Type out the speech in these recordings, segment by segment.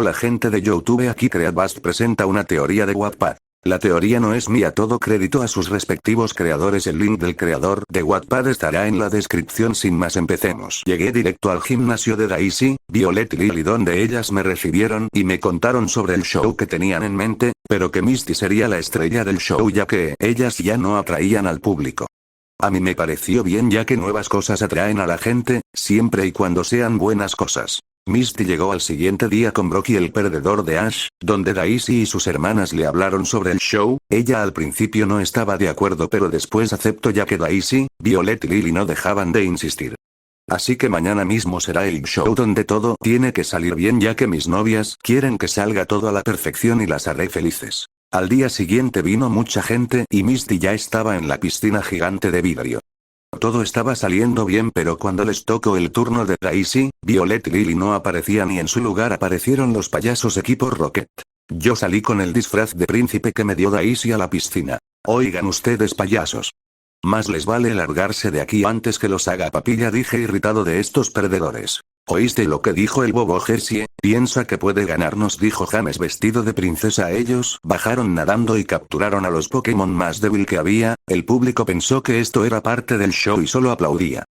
Hola gente de YouTube, aquí Creatbast presenta una teoría de Wattpad. La teoría no es mía, todo crédito a sus respectivos creadores. El link del creador de Wattpad estará en la descripción. Sin más, empecemos. Llegué directo al gimnasio de Daisy, Violet y Lily, donde ellas me recibieron y me contaron sobre el show que tenían en mente, pero que Misty sería la estrella del show ya que ellas ya no atraían al público. A mí me pareció bien ya que nuevas cosas atraen a la gente, siempre y cuando sean buenas cosas. Misty llegó al siguiente día con Brock y el perdedor de Ash, donde Daisy y sus hermanas le hablaron sobre el show. Ella al principio no estaba de acuerdo, pero después aceptó ya que Daisy, Violet y Lily no dejaban de insistir. Así que mañana mismo será el show donde todo tiene que salir bien ya que mis novias quieren que salga todo a la perfección y las haré felices. Al día siguiente vino mucha gente y Misty ya estaba en la piscina gigante de vidrio. Todo estaba saliendo bien, pero cuando les tocó el turno de Daisy, Violet y Lily no aparecían y en su lugar aparecieron los payasos equipo Rocket. Yo salí con el disfraz de príncipe que me dio Daisy a la piscina. Oigan ustedes, payasos. Más les vale largarse de aquí antes que los haga papilla, dije irritado de estos perdedores. ¿Oíste lo que dijo el bobo Jessie? Piensa que puede ganarnos, dijo James vestido de princesa. Ellos bajaron nadando y capturaron a los Pokémon más débil que había. El público pensó que esto era parte del show y solo aplaudía.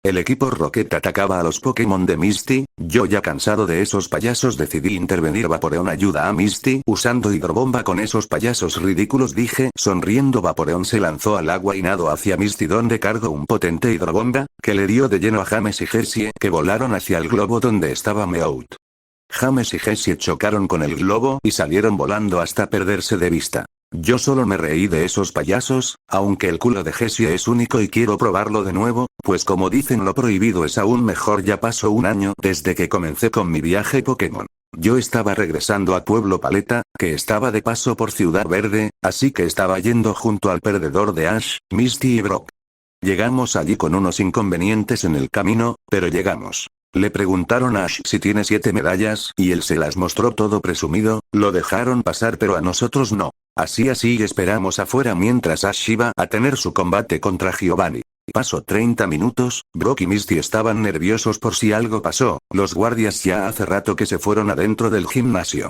El equipo Rocket atacaba a los Pokémon de Misty. Yo, ya cansado de esos payasos, decidí intervenir. Vaporeon ayuda a Misty usando hidrobomba con esos payasos ridículos, dije sonriendo. Vaporeon se lanzó al agua y nadó hacia Misty, donde cargó un potente hidrobomba que le dio de lleno a James y Jessie, que volaron hacia el globo donde estaba Meowth. James y Jessie chocaron con el globo y salieron volando hasta perderse de vista. Yo solo me reí de esos payasos, aunque el culo de Jessie es único y quiero probarlo de nuevo, pues como dicen lo prohibido es aún mejor. Ya pasó un año desde que comencé con mi viaje Pokémon. Yo estaba regresando a Pueblo Paleta, que estaba de paso por Ciudad Verde, así que estaba yendo junto al perdedor de Ash, Misty y Brock. Llegamos allí con unos inconvenientes en el camino, pero llegamos. Le preguntaron a Ash si tiene 7 medallas y él se las mostró todo presumido. Lo dejaron pasar pero a nosotros no. Así esperamos afuera mientras Ash iba a tener su combate contra Giovanni. Pasó 30 minutos, Brock y Misty estaban nerviosos por si algo pasó. Los guardias ya hace rato que se fueron adentro del gimnasio.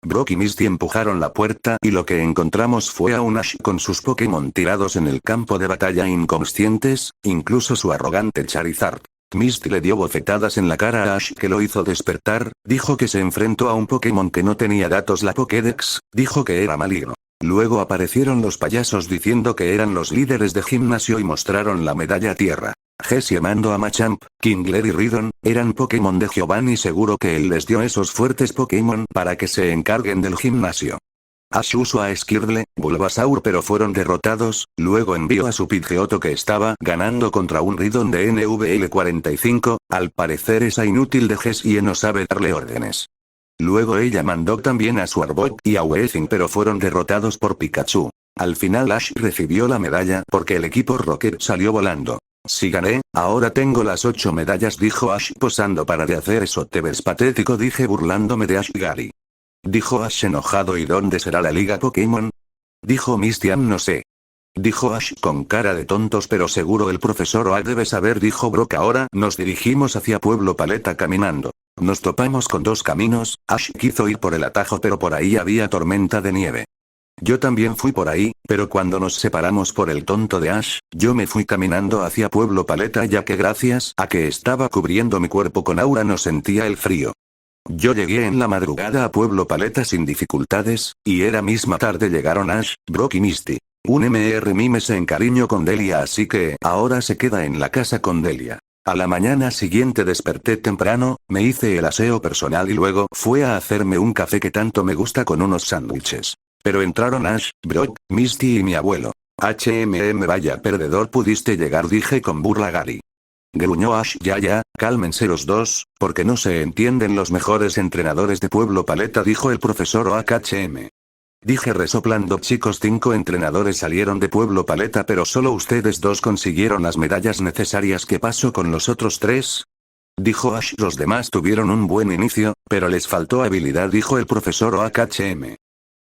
Brock y Misty empujaron la puerta y lo que encontramos fue a un Ash con sus Pokémon tirados en el campo de batalla inconscientes, incluso su arrogante Charizard. Misty le dio bofetadas en la cara a Ash que lo hizo despertar. Dijo que se enfrentó a un Pokémon que no tenía datos, la Pokédex, dijo que era maligno. Luego aparecieron los payasos diciendo que eran los líderes de gimnasio y mostraron la medalla tierra. Jessie mandó a Machamp, Kingler y Ridon, eran Pokémon de Giovanni, seguro que él les dio esos fuertes Pokémon para que se encarguen del gimnasio. Ash usó a Skirtle, Bulbasaur, pero fueron derrotados. Luego envió a su Pidgeotto que estaba ganando contra un Ridon de NVL 45, al parecer esa inútil de Jessie no sabe darle órdenes. Luego ella mandó también a su Arbok y a Weezing, pero fueron derrotados por Pikachu. Al final Ash recibió la medalla porque el equipo Rocket salió volando. Si gané, ahora tengo las 8 medallas, dijo Ash posando. Para de hacer eso te ves patético, dije burlándome de Ash. Gary, dijo Ash enojado. ¿Y dónde será la liga Pokémon? Dijo Misty. No sé. Dijo Ash con cara de tontos, pero seguro el profesor Oak debe saber, dijo Brock. Ahora nos dirigimos hacia Pueblo Paleta caminando. Nos topamos con 2 caminos. Ash quiso ir por el atajo pero por ahí había tormenta de nieve. Yo también fui por ahí, pero cuando nos separamos por el tonto de Ash, yo me fui caminando hacia Pueblo Paleta ya que gracias a que estaba cubriendo mi cuerpo con aura no sentía el frío. Yo llegué en la madrugada a Pueblo Paleta sin dificultades, y era misma tarde llegaron Ash, Brock y Misty. Un Mime se encariñó con Delia, así que ahora se queda en la casa con Delia. A la mañana siguiente desperté temprano, me hice el aseo personal y luego fue a hacerme un café que tanto me gusta con unos sándwiches. Pero entraron Ash, Brock, Misty y mi abuelo. Vaya perdedor pudiste llegar, dije con burla. Gary, gruñó Ash. Ya, cálmense los dos, porque no se entienden los mejores entrenadores de Pueblo Paleta, dijo el profesor Oak. Dije resoplando. Chicos, 5 entrenadores salieron de Pueblo Paleta, pero solo ustedes 2 consiguieron las medallas necesarias. ¿Qué pasó con los otros 3? Dijo Ash. Los demás tuvieron un buen inicio, pero les faltó habilidad, dijo el profesor Oak.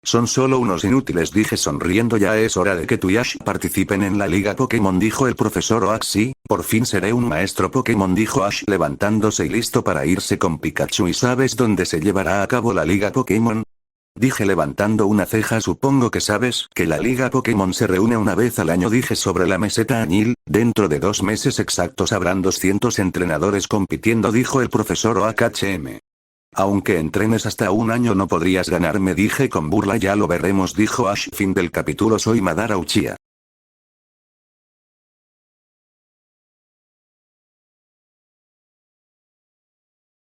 Son solo unos inútiles, dije sonriendo. Ya es hora de que tú y Ash participen en la liga Pokémon, dijo el profesor Oak. Sí, por fin seré un maestro Pokémon, dijo Ash levantándose y listo para irse con Pikachu. ¿Y sabes dónde se llevará a cabo la liga Pokémon? Dije levantando una ceja. Supongo que sabes que la liga Pokémon se reúne una vez al año, dije sobre la meseta añil. Dentro de 2 meses exactos habrán 200 entrenadores compitiendo, dijo el profesor Oak. Aunque entrenes hasta un año no podrías ganarme, dije con burla. Ya lo veremos, dijo Ash. Fin del capítulo. Soy Madara Uchiha.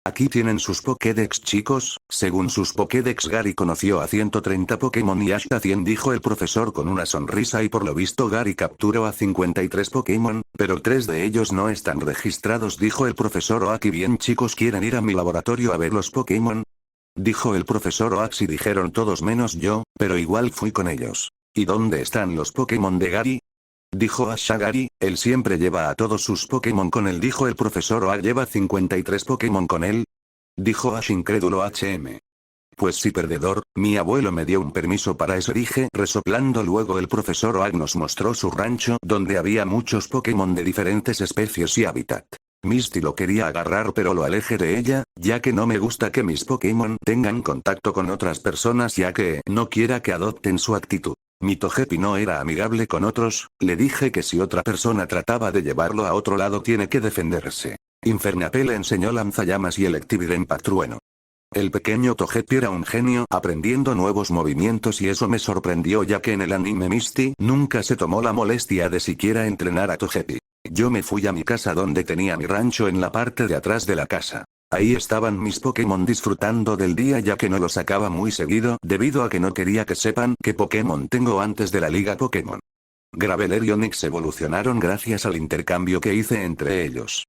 Aquí tienen sus Pokédex, chicos. Según sus Pokédex, Gary conoció a 130 Pokémon y Ash a 100, dijo el profesor con una sonrisa, y por lo visto Gary capturó a 53 Pokémon, pero 3 de ellos no están registrados, dijo el profesor Oak. Bien, chicos, ¿quieren ir a mi laboratorio a ver los Pokémon? Dijo el profesor Oak. Y dijeron todos menos yo, pero igual fui con ellos. ¿Y dónde están los Pokémon de Gary? Dijo Ash a Gary. Él siempre lleva a todos sus Pokémon con él, dijo el profesor Oak. ¿Lleva 53 Pokémon con él? Dijo Ash incrédulo. Pues sí, perdedor, mi abuelo me dio un permiso para eso, dije resoplando. Luego el profesor Oak nos mostró su rancho, donde había muchos Pokémon de diferentes especies y hábitat. Misty lo quería agarrar, pero lo alejé de ella, ya que no me gusta que mis Pokémon tengan contacto con otras personas, ya que no quiera que adopten su actitud. Mi Togepi no era amigable con otros. Le dije que si otra persona trataba de llevarlo a otro lado tiene que defenderse. Infernape le enseñó lanzallamas y Electivire Trueno. El pequeño Togepi era un genio aprendiendo nuevos movimientos, y eso me sorprendió, ya que en el anime Misty nunca se tomó la molestia de siquiera entrenar a Togepi. Yo me fui a mi casa, donde tenía mi rancho en la parte de atrás de la casa. Ahí estaban mis Pokémon disfrutando del día, ya que no los sacaba muy seguido debido a que no quería que sepan qué Pokémon tengo antes de la liga Pokémon. Graveler y Onix evolucionaron gracias al intercambio que hice entre ellos.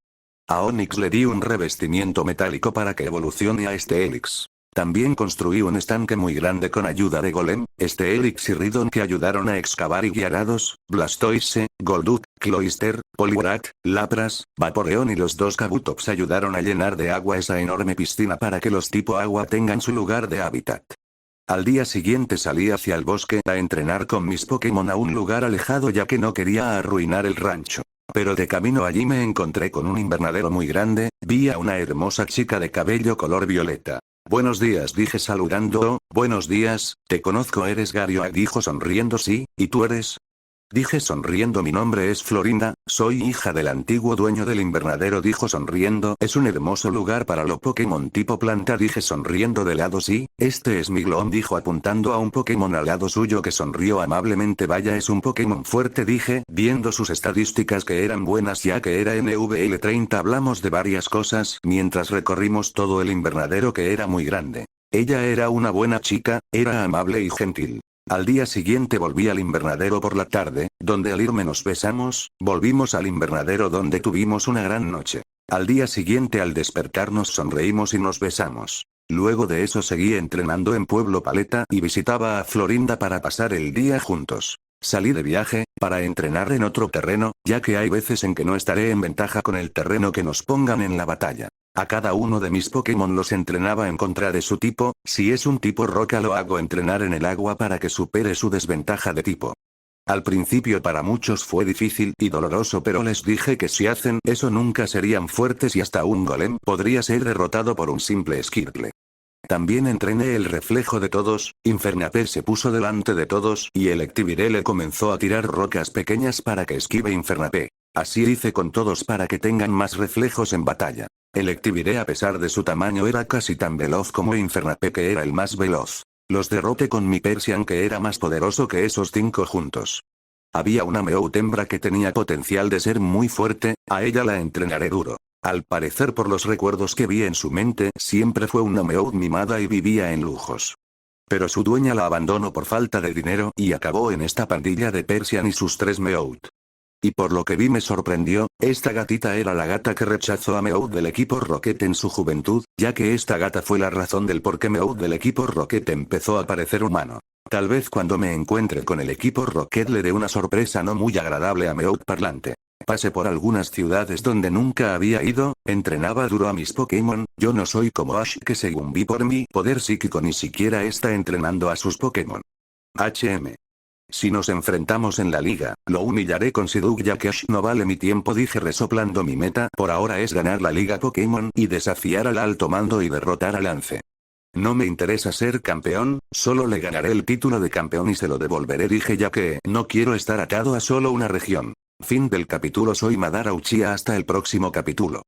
A Onix le di un revestimiento metálico para que evolucione a Steelix. También construí un estanque muy grande con ayuda de Golem, Steelix y Ridon, que ayudaron a excavar, y Gyarados, Blastoise, Golduck, Cloyster, Poliwrath, Lapras, Vaporeon y los 2 Kabutops ayudaron a llenar de agua esa enorme piscina para que los tipo agua tengan su lugar de hábitat. Al día siguiente salí hacia el bosque a entrenar con mis Pokémon a un lugar alejado, ya que no quería arruinar el rancho. Pero de camino allí me encontré con un invernadero muy grande. Vi a una hermosa chica de cabello color violeta. Buenos días, dije saludando. Buenos días, te conozco, eres Gary Oak, dijo sonriendo. Sí, ¿y tú eres? Dije sonriendo. Mi nombre es Florinda, soy hija del antiguo dueño del invernadero, dijo sonriendo. Es un hermoso lugar para los Pokémon tipo planta, dije sonriendo de lado. Sí, este es mi Gloom, dijo apuntando a un Pokémon al lado suyo, que sonrió amablemente. Vaya, es un Pokémon fuerte, dije, viendo sus estadísticas que eran buenas, ya que era NVL 30. Hablamos de varias cosas mientras recorrimos todo el invernadero, que era muy grande. Ella era una buena chica, era amable y gentil. Al día siguiente volví al invernadero por la tarde, donde al irme nos besamos. Volvimos al invernadero, donde tuvimos una gran noche. Al día siguiente al despertarnos sonreímos y nos besamos. Luego de eso seguí entrenando en Pueblo Paleta y visitaba a Florinda para pasar el día juntos. Salí de viaje para entrenar en otro terreno, ya que hay veces en que no estaré en ventaja con el terreno que nos pongan en la batalla. A cada uno de mis Pokémon los entrenaba en contra de su tipo. Si es un tipo roca, lo hago entrenar en el agua para que supere su desventaja de tipo. Al principio para muchos fue difícil y doloroso, pero les dije que si hacen eso nunca serían fuertes, y hasta un Golem podría ser derrotado por un simple Skirtle. También entrené el reflejo de todos. Infernape se puso delante de todos y Electivire le comenzó a tirar rocas pequeñas para que esquive Infernape. Así hice con todos para que tengan más reflejos en batalla. Electivire, a pesar de su tamaño, era casi tan veloz como Infernape, que era el más veloz. Los derroté con mi Persian, que era más poderoso que esos 5 juntos. Había una Meowth hembra que tenía potencial de ser muy fuerte, a ella la entrenaré duro. Al parecer, por los recuerdos que vi en su mente, siempre fue una Meowth mimada y vivía en lujos. Pero su dueña la abandonó por falta de dinero y acabó en esta pandilla de Persian y sus 3 Meowth. Y por lo que vi me sorprendió, esta gatita era la gata que rechazó a Meowth del equipo Rocket en su juventud, ya que esta gata fue la razón del por qué Meowth del equipo Rocket empezó a parecer humano. Tal vez cuando me encuentre con el equipo Rocket le dé una sorpresa no muy agradable a Meowth parlante. Pasé por algunas ciudades donde nunca había ido, entrenaba duro a mis Pokémon, yo no soy como Ash que según vi por mi poder psíquico ni siquiera está entrenando a sus Pokémon. HM. Si nos enfrentamos en la liga, lo humillaré con Psyduck ya que Ash no vale mi tiempo, dije resoplando. Mi meta por ahora es ganar la liga Pokémon y desafiar al alto mando y derrotar a Lance. No me interesa ser campeón, solo le ganaré el título de campeón y se lo devolveré, dije ya que no quiero estar atado a solo una región. Fin del capítulo. Soy Madara Uchiha, hasta el próximo capítulo.